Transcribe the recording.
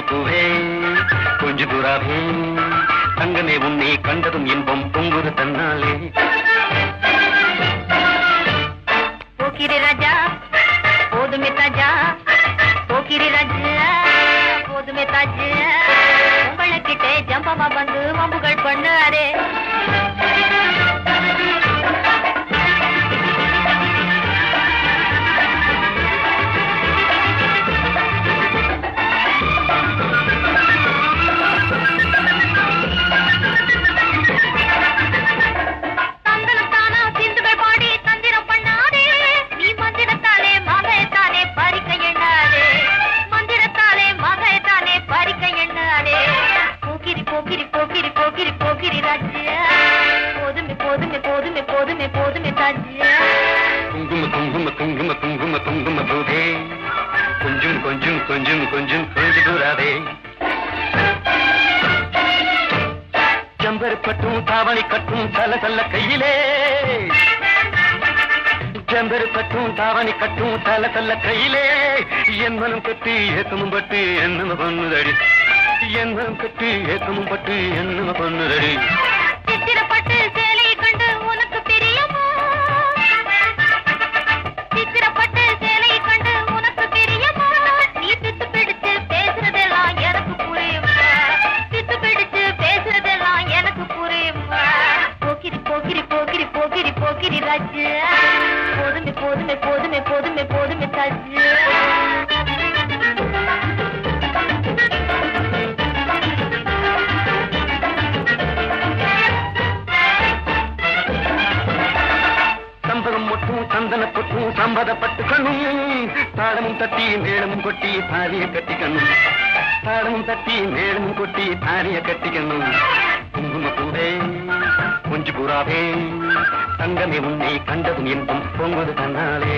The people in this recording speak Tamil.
பூவே கொஞ்சு புறாவே தங்கமே உன்னை கண்டதும் இன்பம் பொங்குது தன்னாலே. போக்கிரி ராஜா போதுமே தாஜா, போக்கிரி ராஜா போதுமே தாஜா, உங்களுக்கிட்டே ஜம்பமா வந்து வம்புகள் பண்ணாரே. குங்கும குங்கும குங்கும குங்கும குங்கும பூவே கொஞ்சம் கொஞ்சம் கொஞ்சம் கொஞ்சம் கொஞ்சு புறாவே. ஜம்பர் பட்டும் தாவணி கட்டும் தல தல்ல கையிலே, ஜம்பர் பட்டும் தாவணி கட்டும் தல தல்ல கையிலே, என் மனம் கட்டி ஏக்கமும் பட்டு என்ன பண்ணுதடி, என் மனம் கட்டி ஏக்கமும் பட்டு என்ன பண்ணுதடி. சித்திரப்பட்டு சேலை கண்டு உனக்கு பிரியமா, சித்திரப்பட்டு சேலை கண்டு உனக்கு பிரியமா, நீ பித்து பிடிச்சு பேசுறதெல்லாம் எனக்கு புரியுமா, பித்து பிடிச்சு பேசுறதெல்லாம் எனக்கு புரியுமா. போக்கிரி போக்கிரி போக்கிரி போக்கிரி போக்கிரி ராஜா, போதுமே போதுமே போதுமே போதுமே போதுமே தாஜா. சந்தன பொட்டும் சம்பதப்பட்டு கண்ணும், தாளமும் தட்டி மேளமும் கொட்டி தாலிய கட்டிக்கணும், தாளமும் தட்டி மேளமும் கொட்டி தாலிய கட்டிக்கணும். குங்கும பூவே கொஞ்சு புறாவே தங்கமே உன்னை கண்டதும் இன்பம் பொங்குது தன்னாலே.